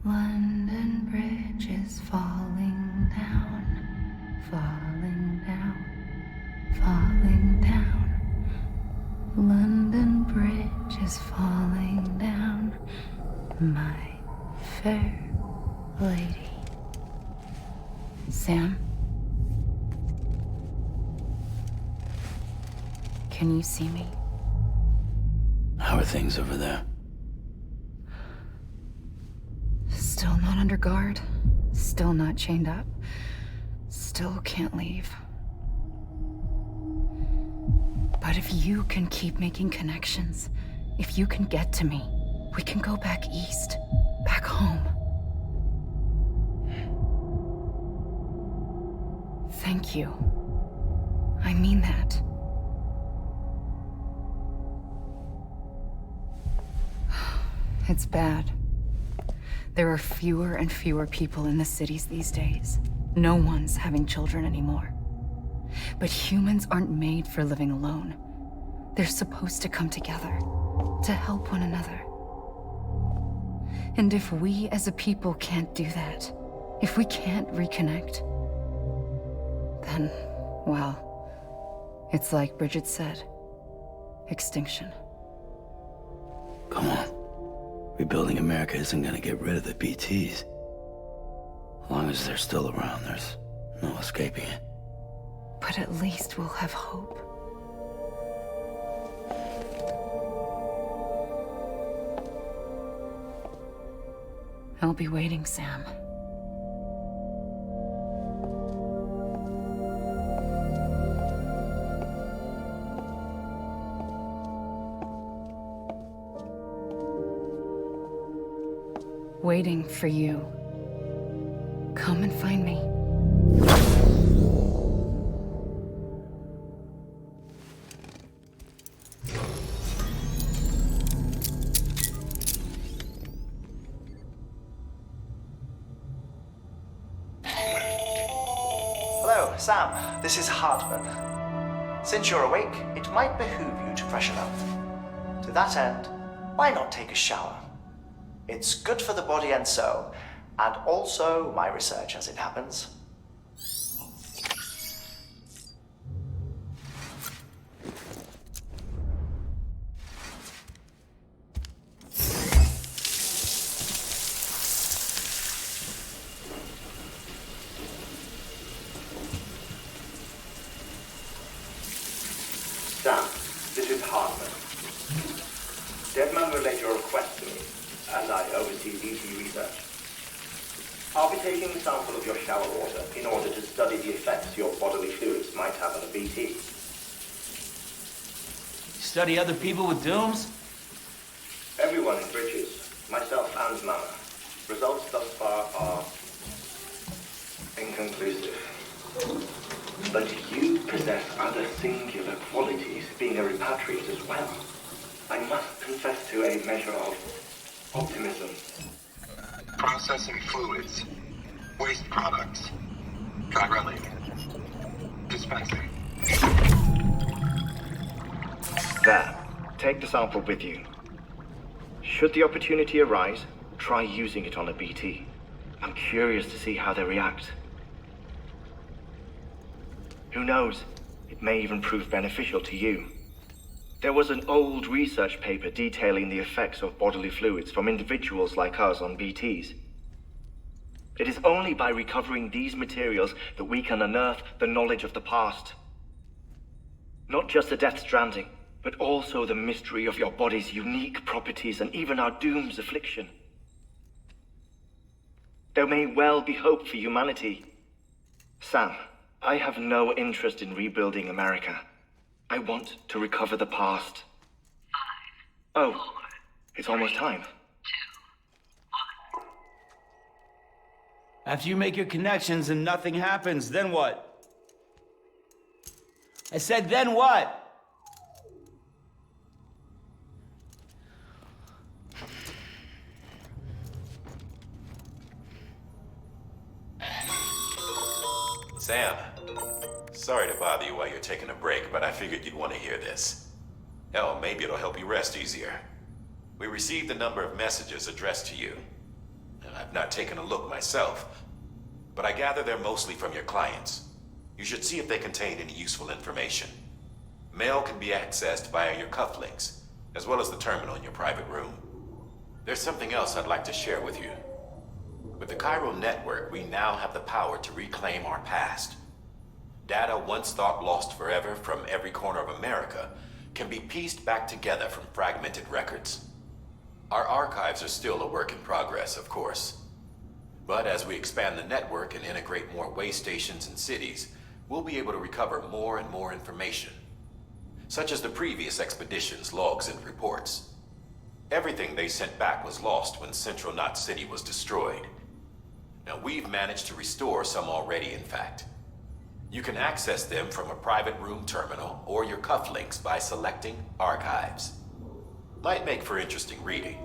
London Bridge is falling down, falling down, falling down. London Bridge is falling down, my fair lady. Sam? Can you see me? How are things over there? Still not under guard. Still not chained up. Still can't leave. But if you can keep making connections, if you can get to me, we can go back east, back home. Thank you. I mean that. It's bad. There are fewer and fewer people in the cities these days. No one's having children anymore. But humans aren't made for living alone. They're supposed to come together, to help one another. And if we as a people can't do that, if we can't reconnect, then, well, it's like Bridget said, extinction. Come on. Rebuilding America isn't gonna get rid of the BTs. As long as they're still around, there's no escaping it. But at least we'll have hope. I'll be waiting, Sam. Waiting for you. Come and find me. Hello, Sam. This is Hartman. Since you're awake, it might behoove you to freshen up. To that end, why not take a shower? It's good for the body and soul, and also my research as it happens. Sam, this is Hartman. Deadman relayed your request to me, and I oversee BT research. I'll be taking a sample of your shower water in order to study the effects your bodily fluids might have on a BT. Study other people with dooms? Everyone in Bridges, myself and Mama. Results thus far are inconclusive. But you possess other singular qualities, being a repatriate as well. I must confess to a measure of optimism. Processing fluids, waste products, drilling, dispensing. There, take the sample with you. Should the opportunity arise, try using it on a BT. I'm curious to see how they react. Who knows, it may even prove beneficial to you. There was an old research paper detailing the effects of bodily fluids from individuals like us on BTs. It is only by recovering these materials that we can unearth the knowledge of the past. Not just the Death Stranding, but also the mystery of your body's unique properties and even our doom's affliction. There may well be hope for humanity. Sam, I have no interest in rebuilding America. I want to recover the past. 5, 4, it's almost time. 2, 1. After you make your connections and nothing happens, then what? I said, then what? Sam, sorry to bother you while you're taking a break, but I figured you'd want to hear this. Hell, maybe it'll help you rest easier. We received a number of messages addressed to you. I've not taken a look myself, but I gather they're mostly from your clients. You should see if they contain any useful information. Mail can be accessed via your cufflinks, as well as the terminal in your private room. There's something else I'd like to share with you. With the Chiral network, we now have the power to reclaim our past. Data once thought lost forever from every corner of America can be pieced back together from fragmented records. Our archives are still a work in progress, of course. But as we expand the network and integrate more way stations and cities, we'll be able to recover more and more information, such as the previous expedition's logs and reports. Everything they sent back was lost when Central Knot City was destroyed. Now we've managed to restore some already, in fact. You can access them from a private room terminal or your cufflinks by selecting Archives. Might make for interesting reading.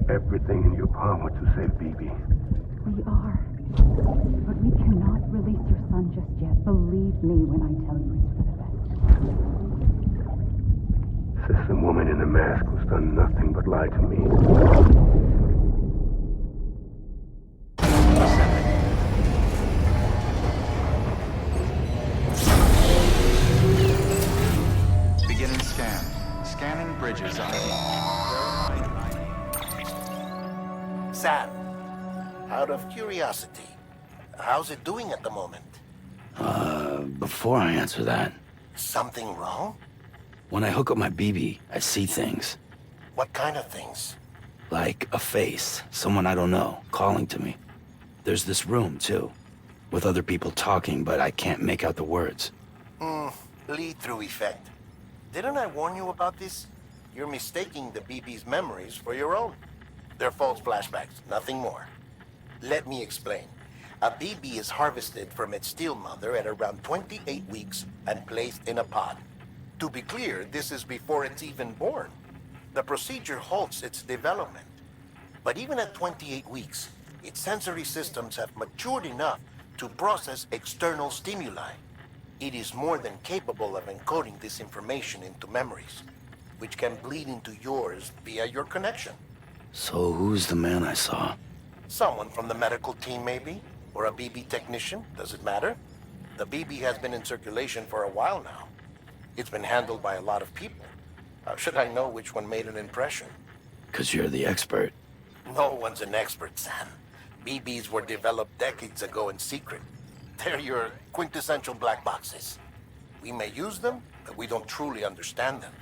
Everything in your power to save BB. We are. But we cannot release your son just yet. Believe me when I tell you it's for the best. Says the woman in the mask who's done nothing but lie to me. Beginning scan. Scanning bridges ID. Sam, out of curiosity, how's it doing at the moment? Before I answer that, Something wrong? when I hook up my BB, I see things. What kind of things? Like a face, someone I don't know, calling to me. There's this room, too, with other people talking, but I can't make out the words. Lead-through effect. Didn't I warn you about this? You're mistaking the BB's memories for your own. They're false flashbacks, nothing more. Let me explain. A BB is harvested from its steel mother at around 28 weeks and placed in a pod. To be clear, this is before it's even born. The procedure halts its development. But even at 28 weeks, its sensory systems have matured enough to process external stimuli. It is more than capable of encoding this information into memories, which can bleed into yours via your connection. So who's the man I saw? Someone from the medical team, maybe? Or a BB technician? Does it matter? The BB has been in circulation for a while now. It's been handled by a lot of people. How should I know which one made an impression? 'Cause you're the expert. No one's an expert, Sam. BBs were developed decades ago in secret. They're your quintessential black boxes. We may use them, but we don't truly understand them.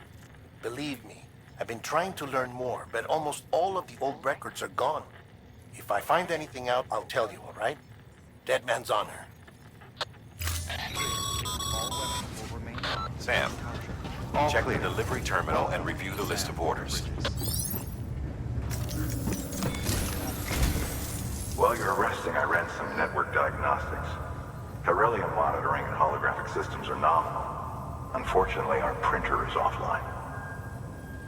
Believe me, I've been trying to learn more, but almost all of the old records are gone. If I find anything out, I'll tell you, all right? Dead man's honor. Sam, check the delivery terminal and review the list of orders. While you're resting, I ran some network diagnostics. Beryllium monitoring and holographic systems are nominal. Unfortunately, our printer is offline.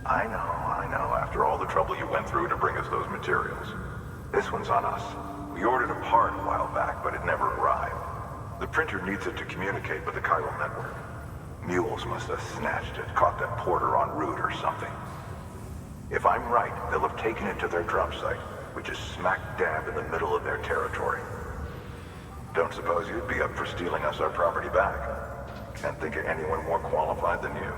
I know, after all the trouble you went through to bring us those materials. This one's on us. We ordered a part a while back, but it never arrived. The printer needs it to communicate with the chiral network. Mules must have snatched it, caught that porter en route or something. If I'm right, they'll have taken it to their drop site, which is smack dab in the middle of their territory. Don't suppose you'd be up for stealing us our property back? Can't think of anyone more qualified than you.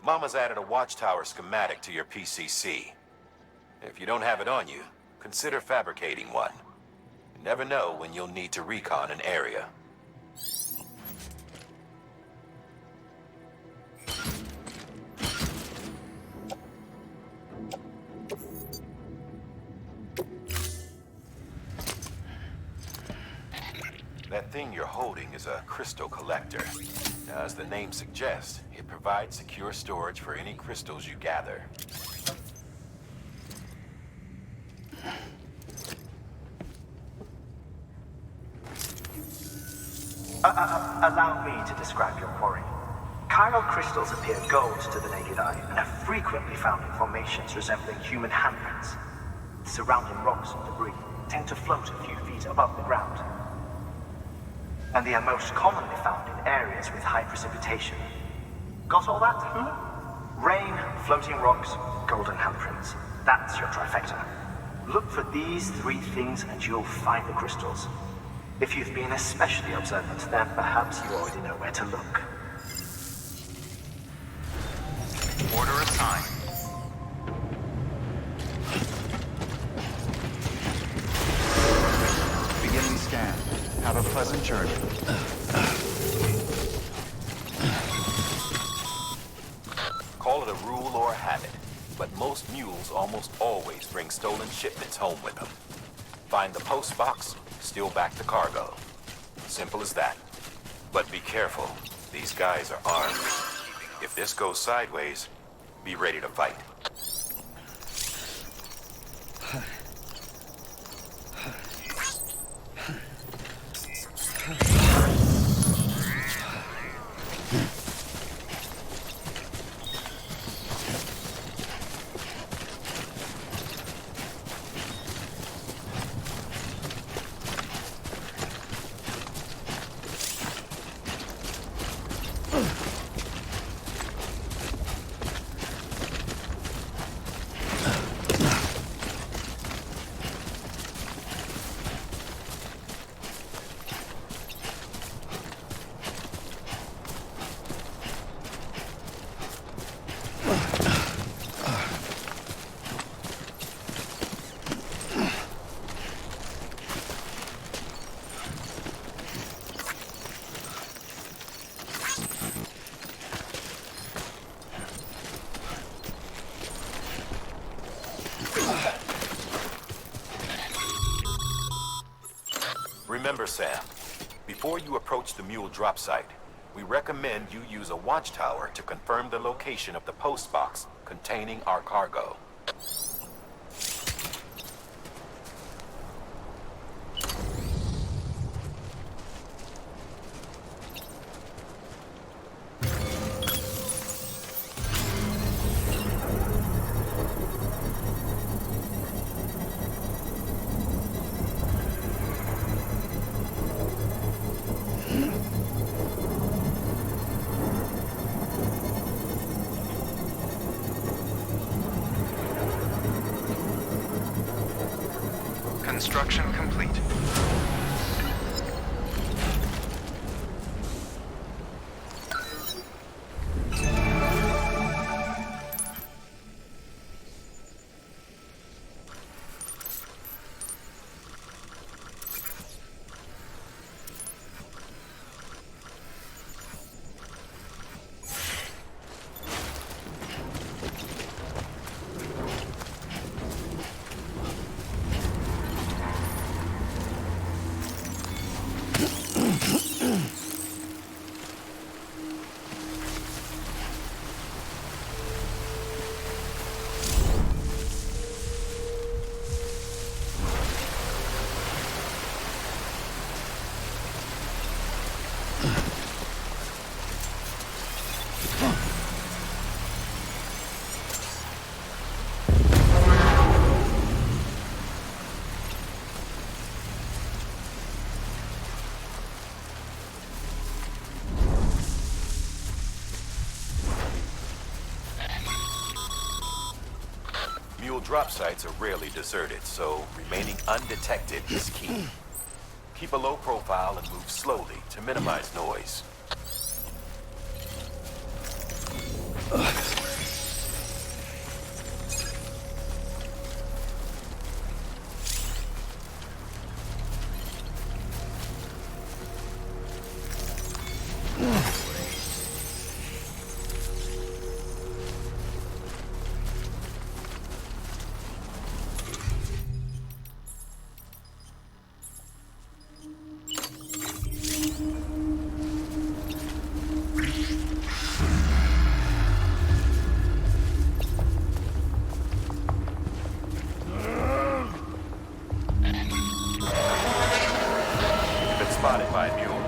Mama's added a watchtower schematic to your PCC. If you don't have it on you, consider fabricating one. You never know when you'll need to recon an area. That thing you're holding is a crystal collector. Now, as the name suggests, it provides secure storage for any crystals you gather. Allow me to describe your quarry. Chiral crystals appear gold to the naked eye and are frequently found in formations resembling human handprints. Surrounding rocks and debris tend to float a few feet above the ground. And they are most commonly found in areas with high precipitation. Got all that? Rain, floating rocks, golden handprints. That's your trifecta. Look for these three things and you'll find the crystals. If you've been especially observant, then perhaps you already know where to look. Order assigned. Beginning scan. Have a pleasant journey. Call it a rule or a habit, but most mules almost always bring stolen shipments home with them. Find the post box, steal back the cargo. Simple as that. But be careful. These guys are armed. If this goes sideways, be ready to fight. Remember, Sam, before you approach the mule drop site, we recommend you use a watchtower to confirm the location of the post box containing our cargo. Construction complete. drop sites are rarely deserted, so remaining undetected is key. Keep a low profile and move slowly to minimize noise. Spotted by a mule.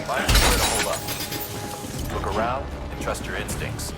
Find somewhere to hold up. Look around and trust your instincts.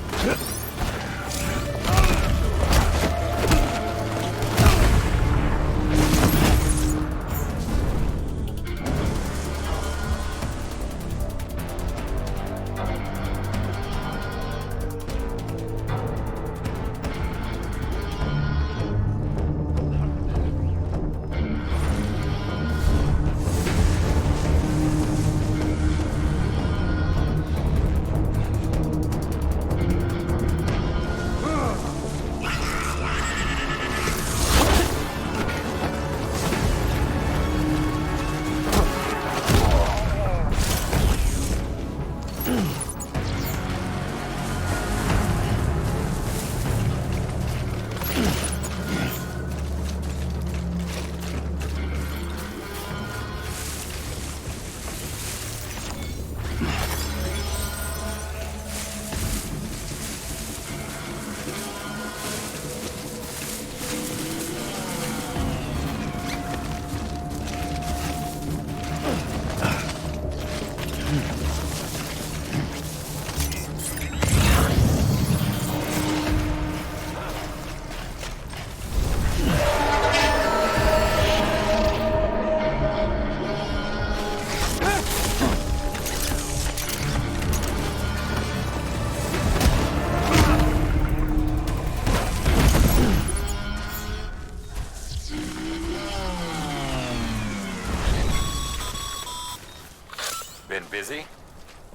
Been busy?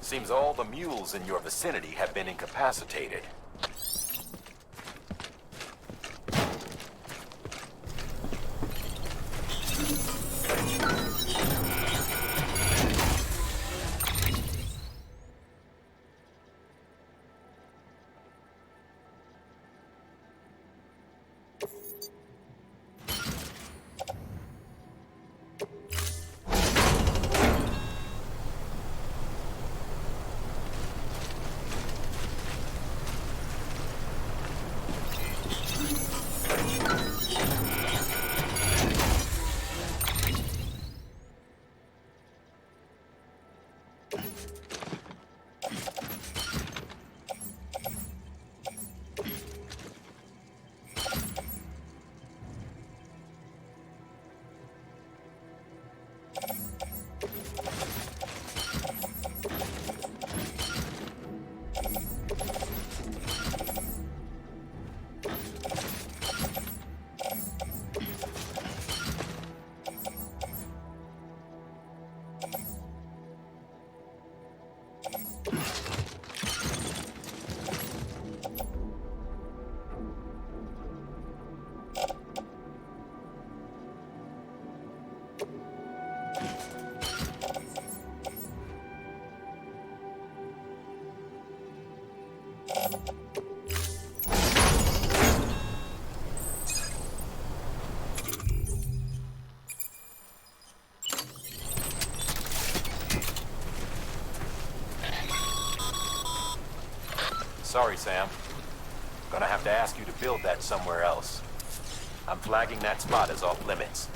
Seems all the mules in your vicinity have been incapacitated. Sorry, Sam. Gonna have to ask you to build that somewhere else. I'm flagging that spot as off limits.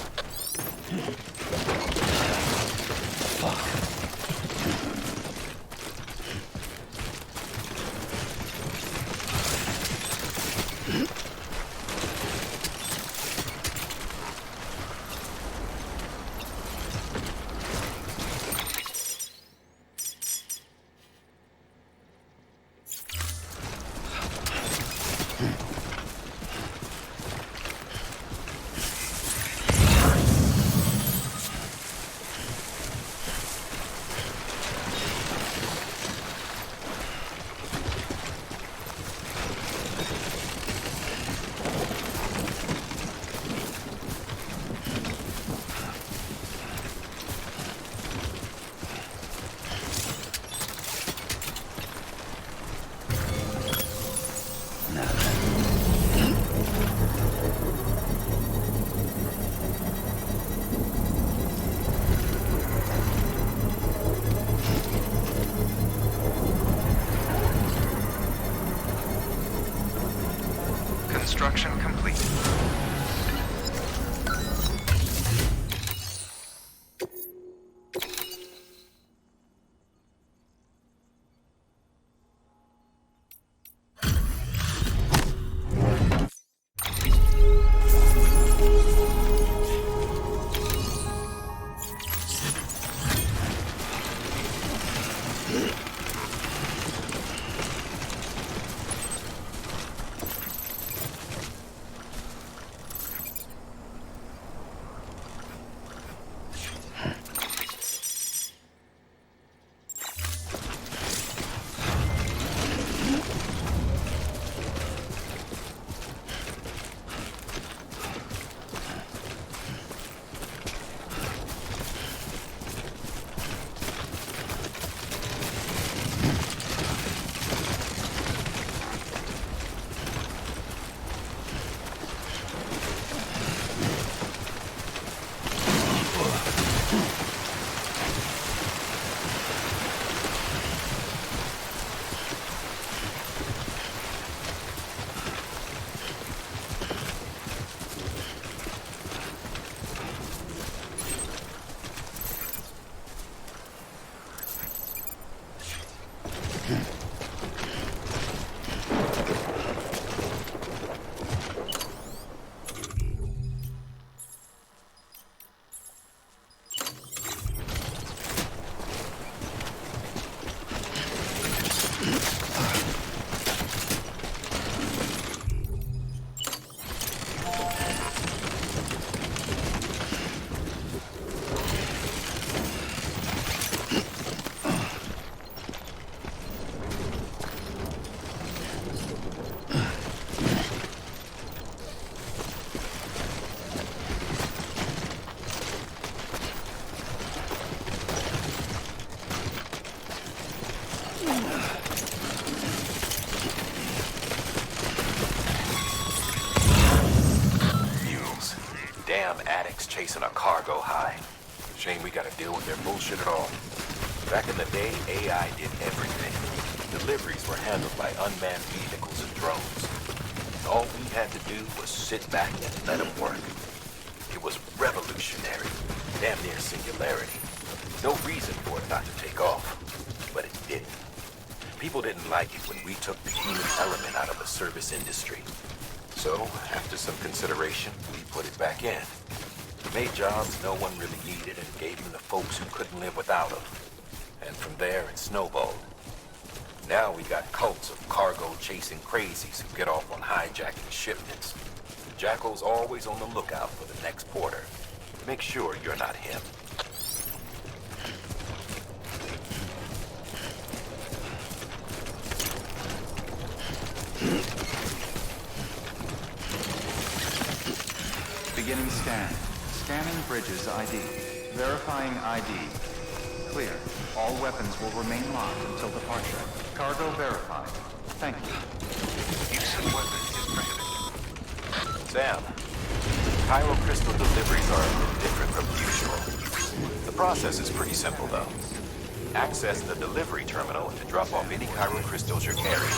Chasing a cargo high. Shame we gotta deal with their bullshit at all. Back in the day, AI did everything. Deliveries were handled by unmanned vehicles and drones. All we had to do was sit back and let them work. It was revolutionary, damn near singularity. No reason for it not to take off, but it didn't. People didn't like it when we took the human element out of the service industry. So, after some consideration, we put it back in. Made jobs no one really needed and gave them to folks who couldn't live without them. And from there, it snowballed. Now we got cults of cargo-chasing crazies who get off on hijacking shipments. Jackal's always on the lookout for the next porter. Make sure you're not him. Beginning scan. Scanning bridges ID. Verifying ID. Clear. All weapons will remain locked until departure. Cargo verified. Thank you. Use of weapons is prohibited. Sam, Cairo crystal deliveries are a bit different from usual. The process is pretty simple, though. Access the delivery terminal to drop off any Cairo crystals you're carrying.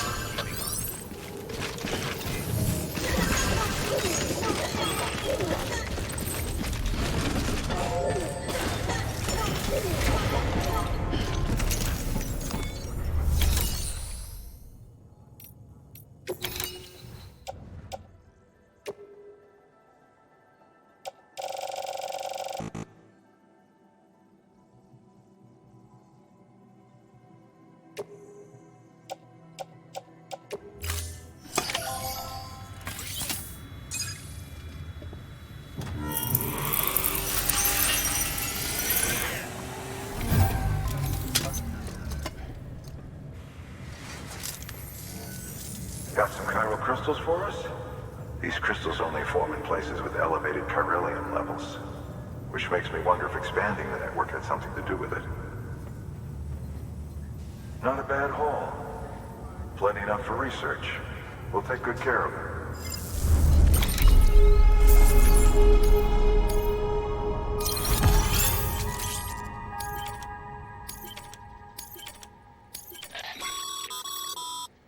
Got some chiral crystals for us? These crystals only form in places with elevated chiralium levels, which makes me wonder if expanding the network had something to do with it. Not a bad haul. Plenty enough for research. We'll take good care of it.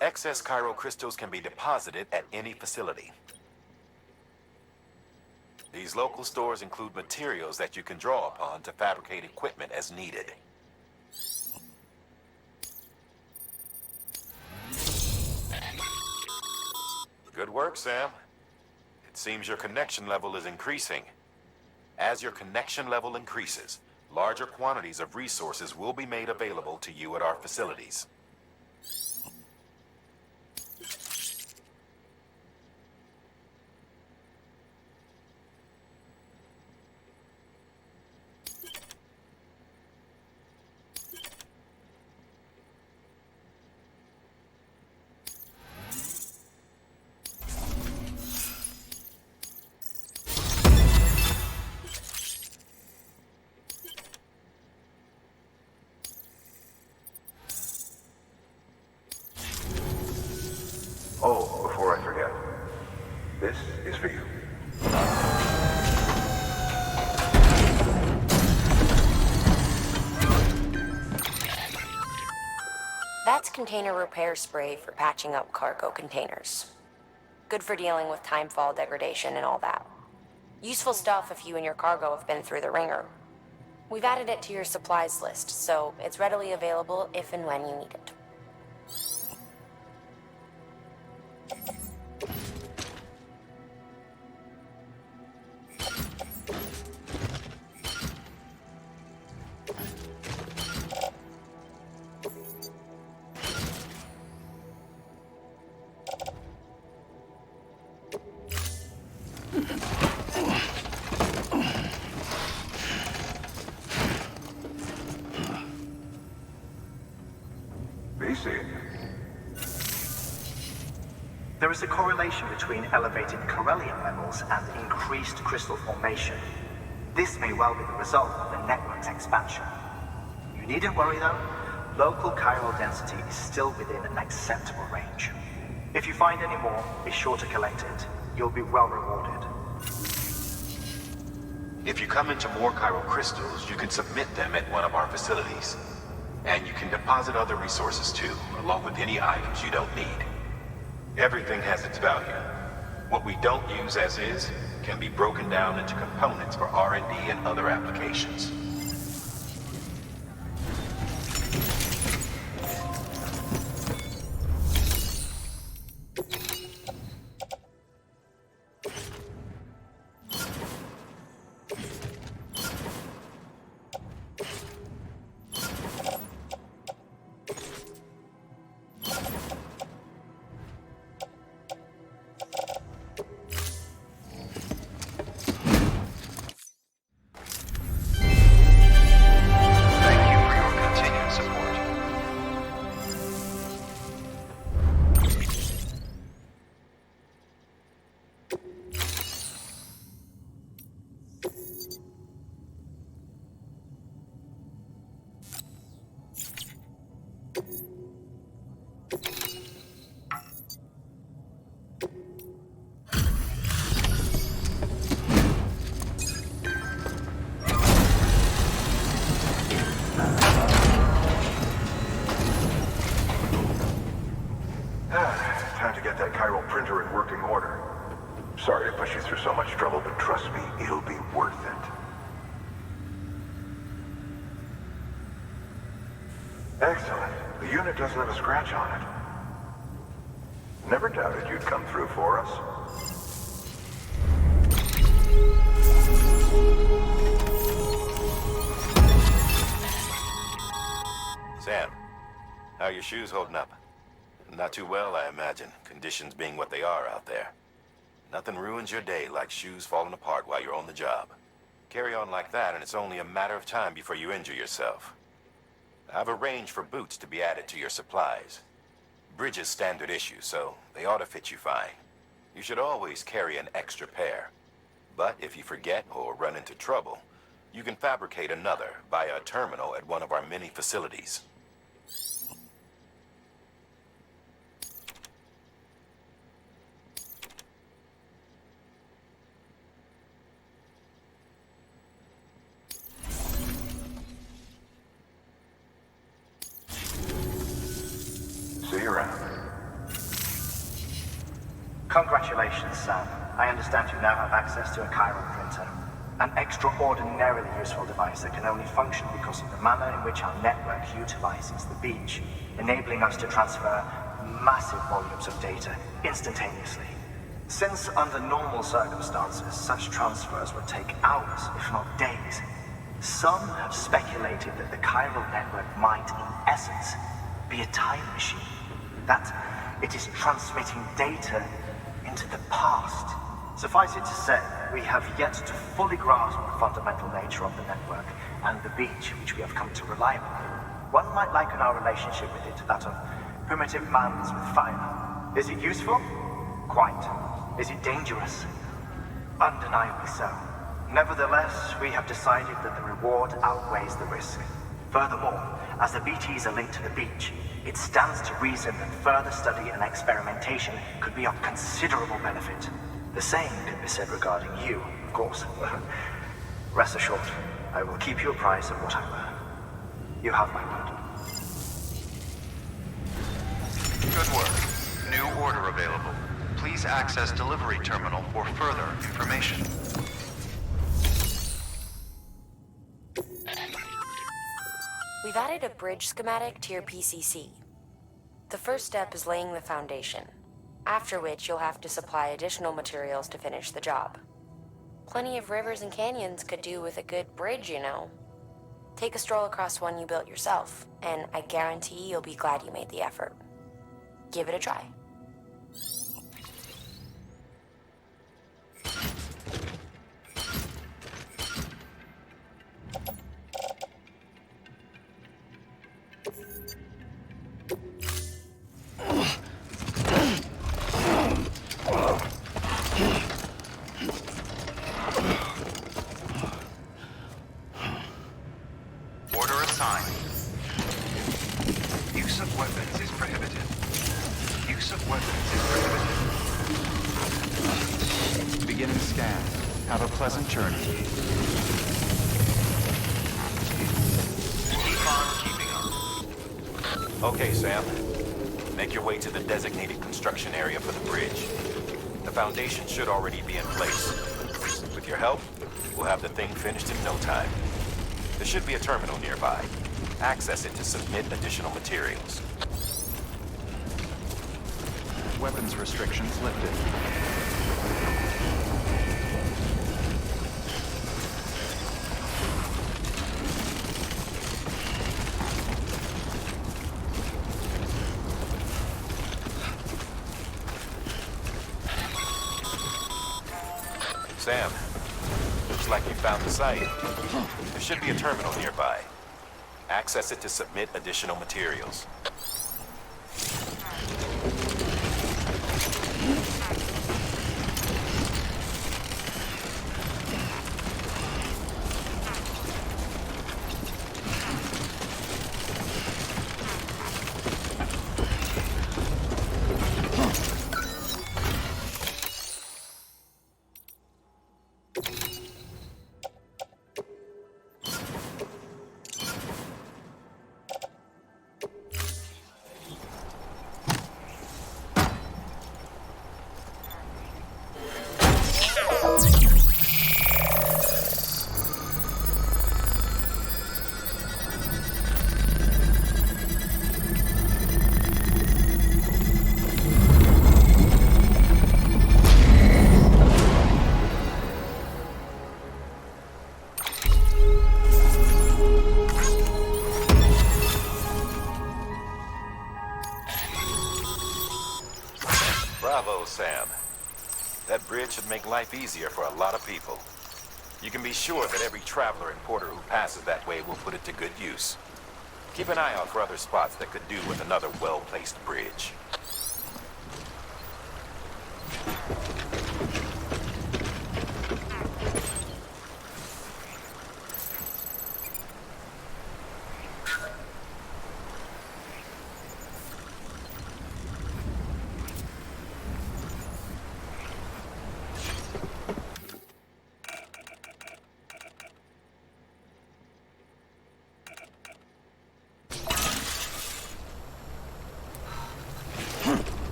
Excess chiral crystals can be deposited at any facility. These local stores include materials that you can draw upon to fabricate equipment as needed. Good work, Sam. It seems your connection level is increasing. As your connection level increases, larger quantities of resources will be made available to you at our facilities. Oh, before I forget, this is for you. That's container repair spray for patching up cargo containers. Good for dealing with timefall degradation and all that. Useful stuff if you and your cargo have been through the ringer. We've added it to your supplies list, so it's readily available if and when you need it. There is a correlation between elevated Corellium levels and increased crystal formation. This may well be the result of the network's expansion. You needn't worry though, local chiral density is still within an acceptable range. If you find any more, be sure to collect it. You'll be well rewarded. If you come into more chiral crystals, you can submit them at one of our facilities. And you can deposit other resources too, along with any items you don't need. Everything has its value. What we don't use as is can be broken down into components for R&D and other applications. Time to get that chiral printer in working order. Sorry to push you through so much trouble, but trust me, it'll be worth it. Excellent. The unit doesn't have a scratch on it. Never doubted you'd come through for us. Sam, how are your shoes holding up? Not too well, I imagine, conditions being what they are out there. Nothing ruins your day like shoes falling apart while you're on the job. Carry on like that and it's only a matter of time before you injure yourself. I've arranged for boots to be added to your supplies. Bridges standard issue, so they ought to fit you fine. You should always carry an extra pair. But if you forget or run into trouble, you can fabricate another via a terminal at one of our many facilities. See you around. Congratulations, Sam. I understand you now have access to a chiral printer. An extraordinarily useful device that can only function because of the manner in which our network utilizes the beach, enabling us to transfer massive volumes of data instantaneously. Since under normal circumstances, such transfers would take hours, if not days, some have speculated that the chiral network might, in essence, be a time machine. That it is transmitting data into the past. Suffice it to say, we have yet to fully grasp the fundamental nature of the network and the beach which we have come to rely upon. One might liken our relationship with it to that of primitive mans with fire. Is it useful? Quite. Is it dangerous? Undeniably so. Nevertheless, we have decided that the reward outweighs the risk. Furthermore, as the BTs are linked to the beach, it stands to reason that further study and experimentation could be of considerable benefit. The same can be said regarding you, of course. Rest assured, I will keep you apprised of what I learn. You have my word. Good work. New order available. Please access delivery terminal for further information. We've added a bridge schematic to your PCC. The first step is laying the foundation, after which you'll have to supply additional materials to finish the job. Plenty of rivers and canyons could do with a good bridge, you know. Take a stroll across one you built yourself, and I guarantee you'll be glad you made the effort. Give it a try. Beginning scan. Have a pleasant journey. Keep on keeping on. Okay, Sam. Make your way to the designated construction area for the bridge. The foundation should already be in place. With your help, we'll have the thing finished in no time. There should be a terminal nearby. Access it to submit additional materials. Weapons restrictions lifted. Sam, looks like you found the site. There should be a terminal nearby. Access it to submit additional materials. Bravo, Sam. That bridge should make life easier for a lot of people. You can be sure that every traveler and porter who passes that way will put it to good use. Keep an eye out for other spots that could do with another well-placed bridge.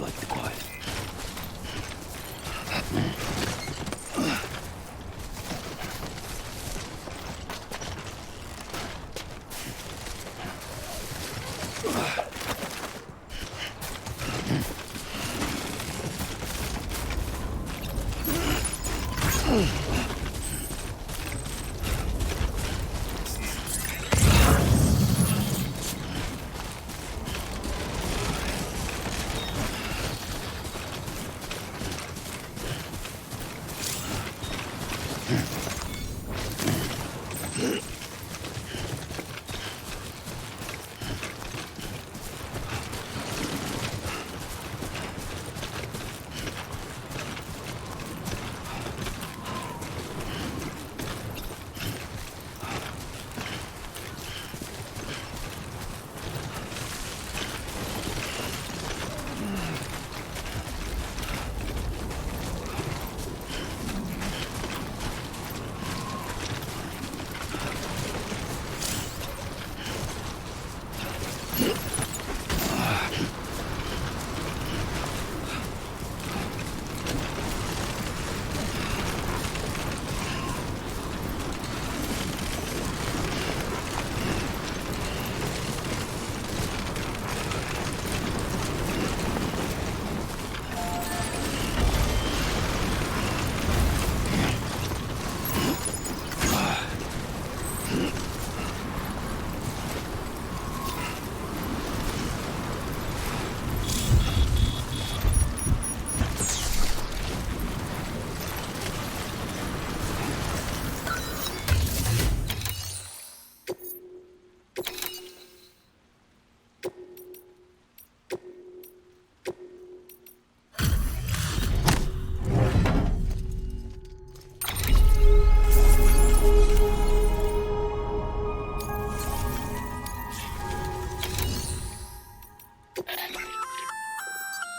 Like the quiet.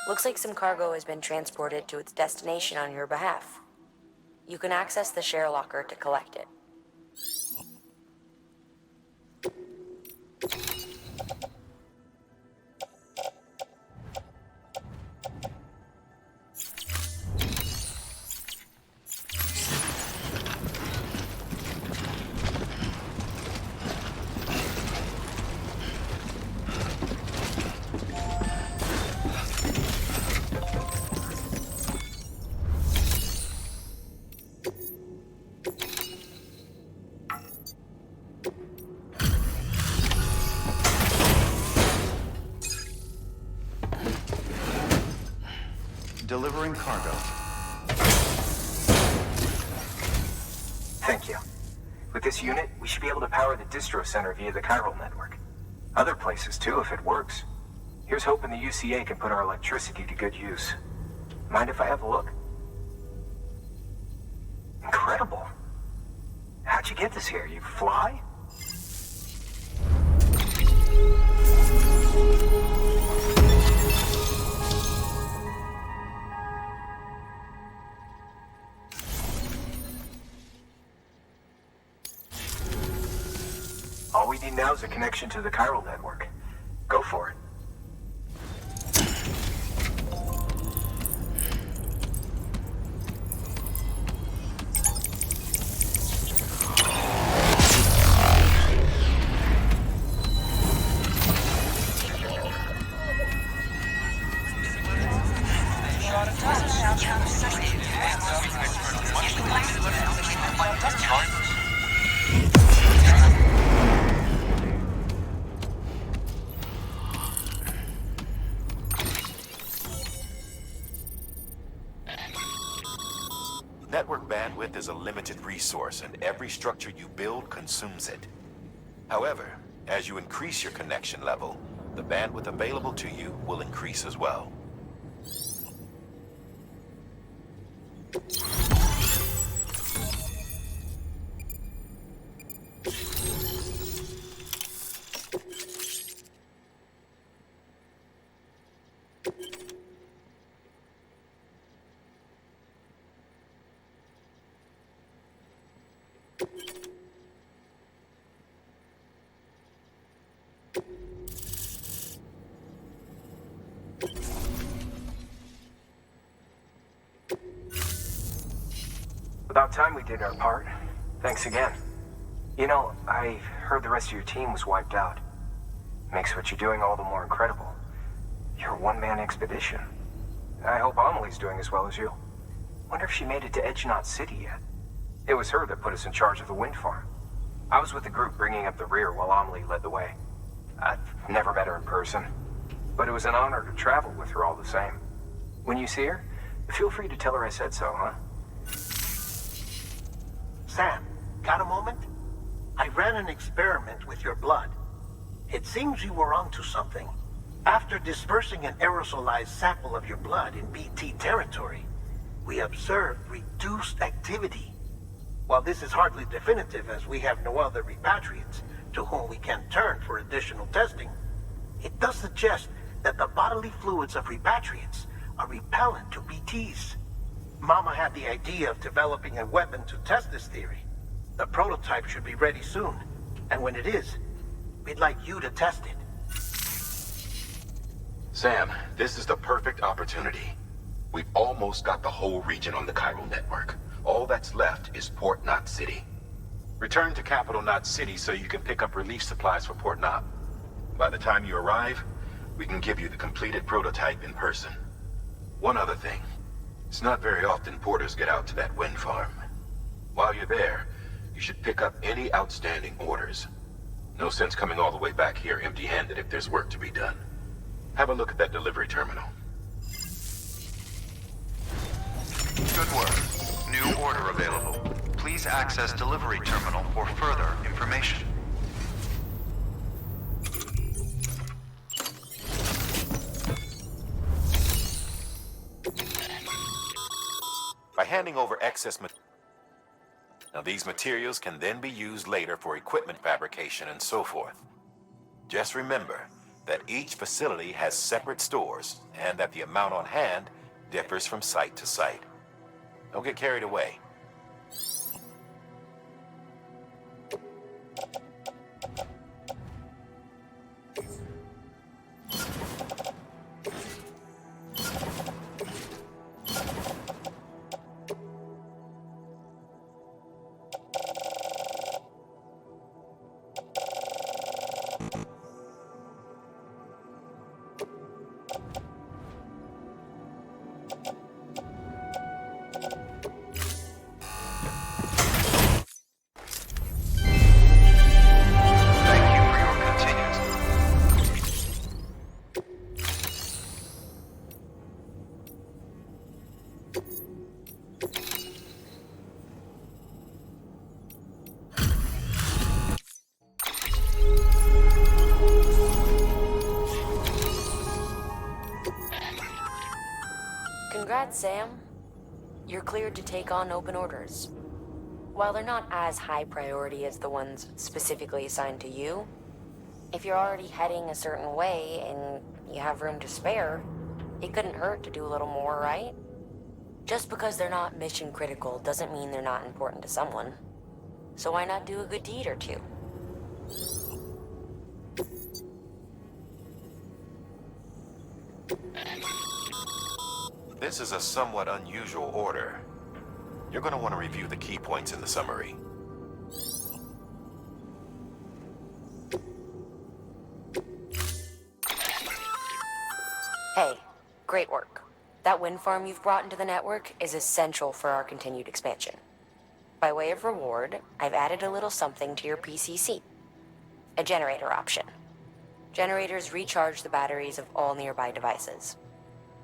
Looks like some cargo has been transported to its destination on your behalf. You can access the share locker to collect it. Delivering cargo. Thank you. With this unit, we should be able to power the distro center via the chiral network. Other places too, if it works. Here's hoping the UCA can put our electricity to good use. Mind if I have a look? Incredible. How'd you get this here? You fly? All we need now is a connection to the chiral network. Go for it. Network bandwidth is a limited resource, and every structure you build consumes it. However, as you increase your connection level, the bandwidth available to you will increase as well. About time we did our part. Thanks again. You know, I heard the rest of your team was wiped out. Makes what you're doing all the more incredible. You're a one-man expedition. I hope Amelie's doing as well as you. Wonder if she made it to Edgenot City yet. It was her that put us in charge of the wind farm. I was with the group bringing up the rear while Amelie led the way. I've never met her in person, but it was an honor to travel with her all the same. When you see her, feel free to tell her I said so, huh? Sam, got a moment? I ran an experiment with your blood. It seems you were onto something. After dispersing an aerosolized sample of your blood in BT territory, we observed reduced activity. While this is hardly definitive, as we have no other repatriates to whom we can turn for additional testing, it does suggest that the bodily fluids of repatriates are repellent to BTs. Mama had the idea of developing a weapon to test this theory. The prototype should be ready soon, and when it is, we'd like you to test it. Sam, this is the perfect opportunity. We've almost got the whole region on the chiral network. All that's left is Port Knot City. Return to Capital Knot City so you can pick up relief supplies for Port Knot. By the time you arrive, we can give you the completed prototype in person. One other thing. It's not very often porters get out to that wind farm. While you're there, you should pick up any outstanding orders. No sense coming all the way back here empty-handed if there's work to be done. Have a look at that delivery terminal. Good work. New order available. Please access delivery terminal for further information. By handing over excess now these materials can then be used later for equipment fabrication and so forth. Just remember that each facility has separate stores and that the amount on hand differs from site to site. Don't get carried away. Congrats, Sam. You're cleared to take on open orders. While they're not as high priority as the ones specifically assigned to you, if you're already heading a certain way and you have room to spare, it couldn't hurt to do a little more, right? Just because they're not mission critical doesn't mean they're not important to someone. So why not do a good deed or two? This is a somewhat unusual order. You're going to want to review the key points in the summary. Hey, great work. That wind farm you've brought into the network is essential for our continued expansion. By way of reward, I've added a little something to your PCC. A generator option. Generators recharge the batteries of all nearby devices.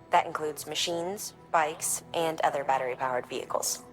That includes machines, bikes, and other battery-powered vehicles.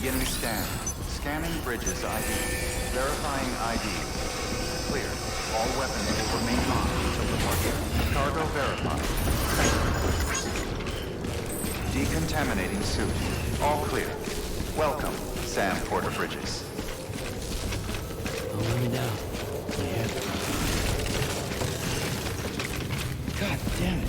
Beginning scan. Scanning bridges ID. Verifying ID. Clear. All weapons will remain locked until departure. Cargo verified. Decontaminating suit. All clear. Welcome, Sam Porter Bridges. Let me down. God damn it.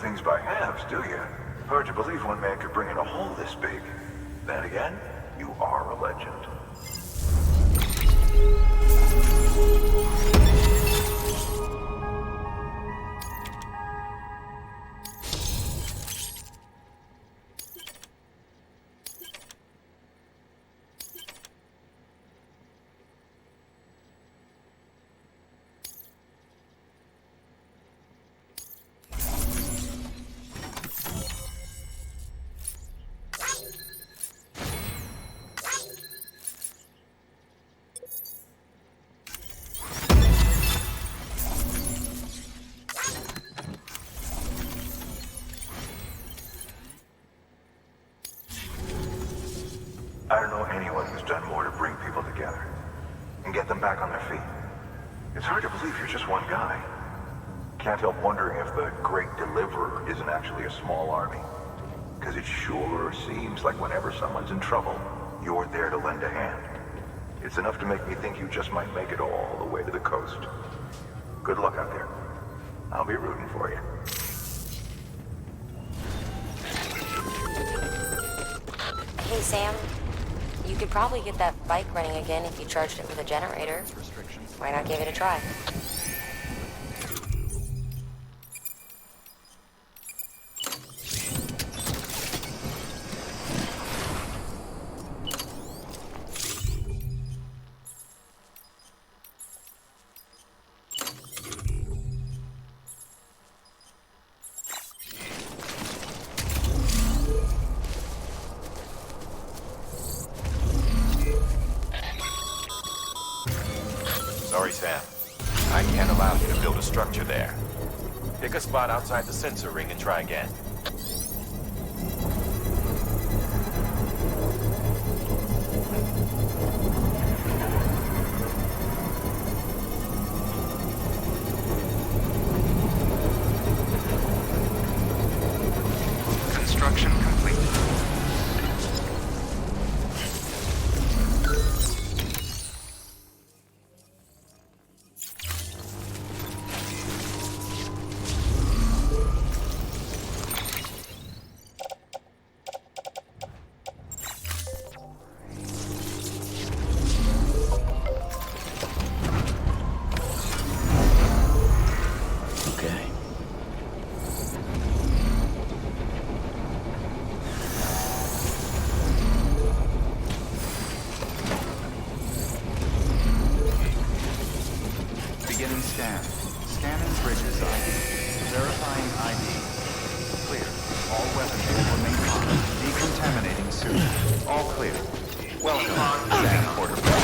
Things by halves, do you? Hard to believe one man could bring in a hole this big. Then again, you are a legend. I don't know anyone who's done more to bring people together and get them back on their feet. It's hard to believe you're just one guy. Can't help wondering if the Great Deliverer isn't actually a small army. Because it sure seems like whenever someone's in trouble, you're there to lend a hand. It's enough to make me think you just might make it all the way to the coast. Good luck out there. I'll be rooting for you. Hey, Sam. You could probably get that bike running again if you charged it with a generator. Why not give it a try? Sorry, Sam. I can't allow you to build a structure there. Pick a spot outside the sensor ring and try again. Construction complete. Beginning scan. Scanning bridges ID. Verifying ID. Clear. All weapons will remain locked. Decontaminating suit. All clear. Welcome, Sam Porter.